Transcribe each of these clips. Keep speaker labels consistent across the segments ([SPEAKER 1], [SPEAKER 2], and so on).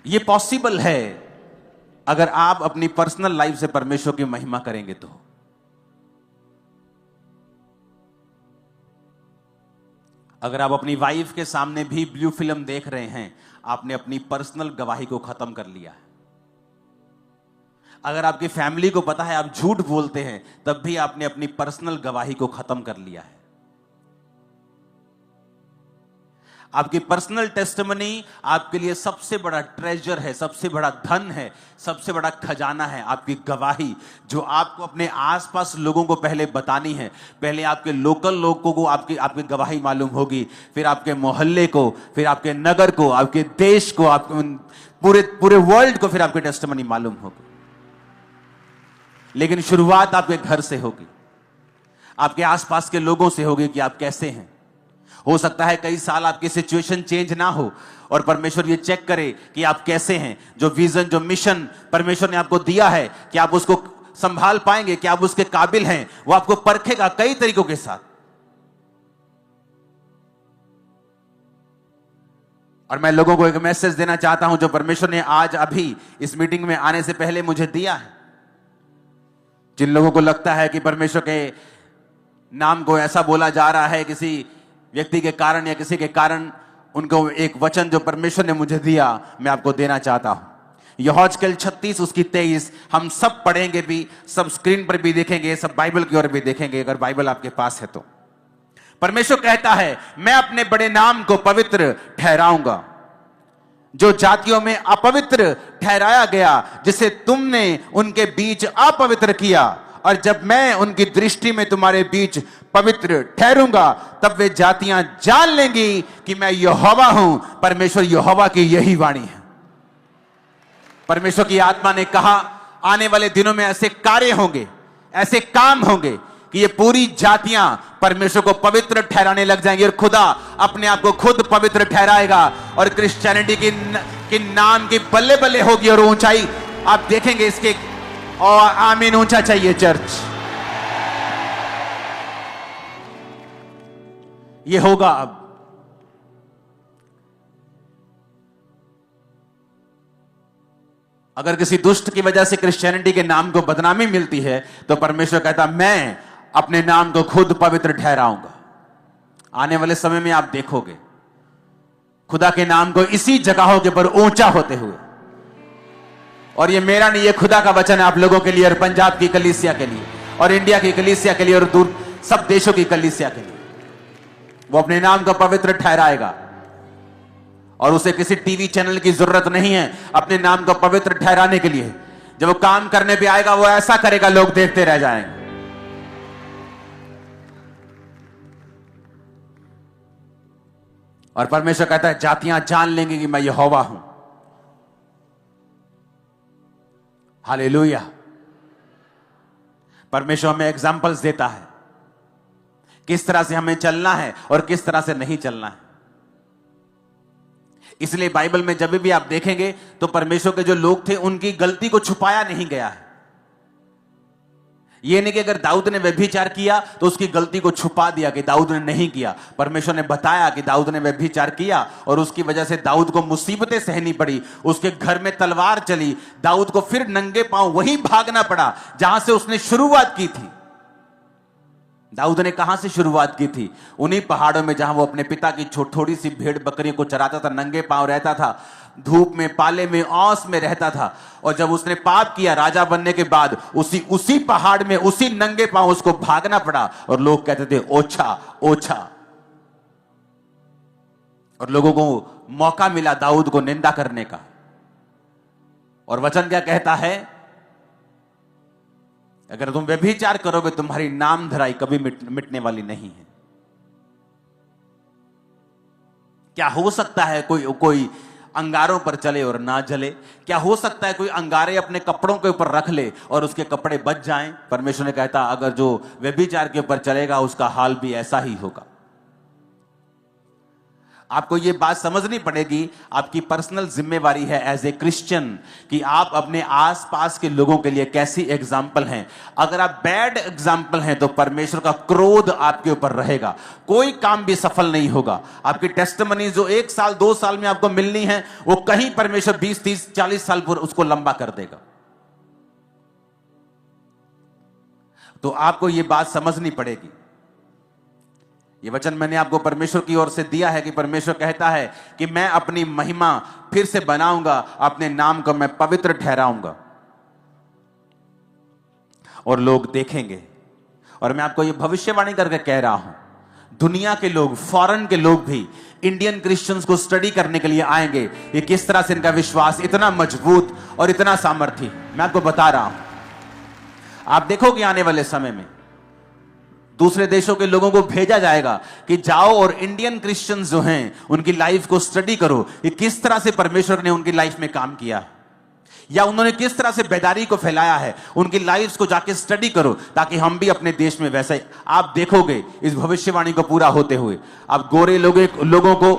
[SPEAKER 1] ये पॉसिबल है अगर आप अपनी पर्सनल लाइफ से परमेश्वर की महिमा करेंगे तो। अगर आप अपनी वाइफ के सामने भी ब्लू फिल्म देख रहे हैं, आपने अपनी पर्सनल गवाही को खत्म कर लिया है। अगर आपकी फैमिली को पता है आप झूठ बोलते हैं, तब भी आपने अपनी पर्सनल गवाही को खत्म कर लिया है। आपकी पर्सनल टेस्टिमनी आपके लिए सबसे बड़ा ट्रेजर है, सबसे बड़ा धन है, सबसे बड़ा खजाना है। आपकी गवाही जो आपको अपने आसपास लोगों को पहले बतानी है। पहले आपके लोकल लोगों को आपकी गवाही मालूम होगी, फिर आपके मोहल्ले को, फिर आपके नगर को, आपके देश को, आपके पूरे वर्ल्ड को फिर आपकी टेस्टिमनी मालूम होगी। लेकिन शुरुआत आपके घर से होगी, आपके आसपास के लोगों से होगी कि आप कैसे हैं। हो सकता है कई साल आपकी सिचुएशन चेंज ना हो और परमेश्वर ये चेक करे कि आप कैसे हैं। जो विजन, जो मिशन परमेश्वर ने आपको दिया है, कि आप उसको संभाल पाएंगे, कि आप उसके काबिल हैं, वो आपको परखेगा कई तरीकों के साथ। और मैं लोगों को एक मैसेज देना चाहता हूं जो परमेश्वर ने आज अभी इस मीटिंग में आने से पहले मुझे दिया है। जिन लोगों को लगता है कि परमेश्वर के नाम को ऐसा बोला जा रहा है किसी व्यक्ति के कारण या किसी के कारण, उनको एक वचन जो परमेश्वर ने मुझे दिया मैं आपको देना चाहता हूं। यहोशूएल 36 उसकी 23 हम सब पढ़ेंगे भी, सब स्क्रीन पर भी देखेंगे, सब बाइबल की ओर भी देखेंगे अगर बाइबल आपके पास है तो। परमेश्वर कहता है, मैं अपने बड़े नाम को पवित्र ठहराऊंगा। जो जातियों में अपवित्र ठहराया गया, जिसे तुमने उनके बीच अपवित्र किया, और जब मैं उनकी दृष्टि में तुम्हारे बीच पवित्र ठहरूंगा, तब वे जातियां जान लेंगी कि मैं यहोवा हूं। परमेश्वर यहोवा की यही वाणी है। परमेश्वर की आत्मा ने कहा, आने वाले दिनों में ऐसे कार्य होंगे, ऐसे काम होंगे कि ये पूरी जातियां परमेश्वर को पवित्र ठहराने लग जाएंगी, और खुदा अपने आप को खुद पवित्र ठहराएगा, और क्रिश्चियनिटी की नाम की बल्ले बल्ले होगी, और ऊंचाई आप देखेंगे इसके। और आमीन ऊंचा चाहिए चर्च। ये होगा अब। अगर किसी दुष्ट की वजह से क्रिश्चियनिटी के नाम को बदनामी मिलती है, तो परमेश्वर कहता मैं अपने नाम को खुद पवित्र ठहराऊंगा। आने वाले समय में आप देखोगे खुदा के नाम को इसी जगहों के ऊपर ऊंचा होते हुए। और ये मेरा नहीं, ये खुदा का वचन है आप लोगों के लिए, और पंजाब की कलीसिया के लिए, और इंडिया की कलीसिया के लिए, और दूर सब देशों की कलीसिया के लिए। वो अपने नाम को पवित्र ठहराएगा, और उसे किसी टीवी चैनल की जरूरत नहीं है अपने नाम को पवित्र ठहराने के लिए। जब वो काम करने पे आएगा, वो ऐसा करेगा लोग देखते रह जाएंगे। और परमेश्वर कहता है जातियां जान लेंगे कि मैं यहोवा हूं। हालेलुया। परमेश्वर हमें एग्जाम्पल्स देता है किस तरह से हमें चलना है और किस तरह से नहीं चलना है। इसलिए बाइबल में जब भी आप देखेंगे तो परमेश्वर के जो लोग थे उनकी गलती को छुपाया नहीं गया है। यह नहीं कि अगर दाऊद ने व्यभिचार किया तो उसकी गलती को छुपा दिया कि दाऊद ने नहीं किया। परमेश्वर ने बताया कि दाऊद ने व्यभिचार किया और उसकी वजह से दाऊद को मुसीबतें सहनी पड़ी, उसके घर में तलवार चली, दाऊद को फिर नंगे पांव वहीं भागना पड़ा जहां से उसने शुरुआत की थी। दाऊद ने कहां से शुरुआत की थी? उन्हीं पहाड़ों में जहां वो अपने पिता की थोड़ी सी भेड़ बकरियों को चराता था, नंगे पांव रहता था, धूप में, पाले में, औस में रहता था। और जब उसने पाप किया राजा बनने के बाद, उसी पहाड़ में उसी नंगे पांव उसको भागना पड़ा और लोग कहते थे ओछा ओछा। और लोगों को मौका मिला दाऊद को निंदा करने का। और वचन क्या कहता है? अगर तुम व्यभिचार करोगे तुम्हारी नाम धराई कभी मिटने वाली नहीं है। क्या हो सकता है कोई अंगारों पर चले और ना जले? क्या हो सकता है कोई अंगारे अपने कपड़ों के ऊपर रख ले और उसके कपड़े बच जाएं? परमेश्वर ने कहता अगर जो व्यभिचार के ऊपर चलेगा उसका हाल भी ऐसा ही होगा। आपको ये बात समझनी पड़ेगी, आपकी पर्सनल जिम्मेवारी है एज ए क्रिश्चियन कि आप अपने आसपास के लोगों के लिए कैसी एग्जाम्पल हैं। अगर आप बैड एग्जाम्पल हैं तो परमेश्वर का क्रोध आपके ऊपर रहेगा, कोई काम भी सफल नहीं होगा। आपकी टेस्टिमनी जो 1 साल 2 साल में आपको मिलनी है, वो कहीं परमेश्वर 20 30 40 साल पर उसको लंबा कर देगा। तो आपको ये बात समझनी पड़ेगी। ये वचन मैंने आपको परमेश्वर की ओर से दिया है कि परमेश्वर कहता है कि मैं अपनी महिमा फिर से बनाऊंगा, अपने नाम को मैं पवित्र ठहराऊंगा और लोग देखेंगे। और मैं आपको ये भविष्यवाणी करके कह रहा हूं, दुनिया के लोग, फॉरेन के लोग भी इंडियन क्रिश्चियंस को स्टडी करने के लिए आएंगे, ये किस तरह से इनका विश्वास इतना मजबूत और इतना सामर्थ्य। मैं आपको बता रहा हूं, आप देखोगे आने वाले समय में दूसरे देशों के लोगों को भेजा जाएगा कि जाओ और इंडियन क्रिश्चियंस जो हैं उनकी लाइफ को स्टडी करो, ये किस तरह से परमेश्वर ने उनकी लाइफ में काम किया है या उन्होंने किस तरह से बेदारी को फैलाया है, उनकी लाइफ को जाके स्टडी करो ताकि हम भी अपने देश में वैसा ही। आप देखोगे इस भविष्यवाणी को पूरा होते हुए। आप गोरे लोगों को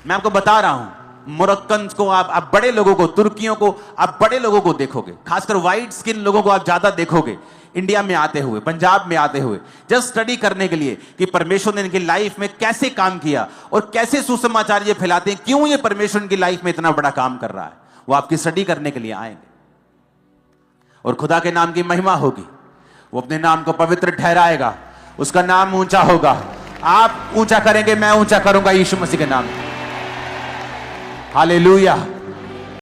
[SPEAKER 1] मैं आपको बता रहा हूं, मोरक्कन को, आप बड़े लोगों को, तुर्कियों को, आप बड़े लोगों को देखोगे, खासकर व्हाइट स्किन लोगों को आप ज्यादा देखोगे इंडिया में आते हुए, पंजाब में आते हुए, जस्ट स्टडी करने के लिए कि परमेश्वर ने इनकी लाइफ में कैसे काम किया और कैसे सुसमाचार ये फैलाते हैं, क्यों ये परमेश्वर इनकी लाइफ में इतना बड़ा काम कर रहा है। वो आपकी स्टडी करने के लिए आएंगे और खुदा के नाम की महिमा होगी। वो अपने नाम को पवित्र ठहराएगा, उसका नाम ऊंचा होगा। आप ऊंचा करेंगे, मैं ऊंचा करूंगा यीशु मसीह के नाम। हालेलुया।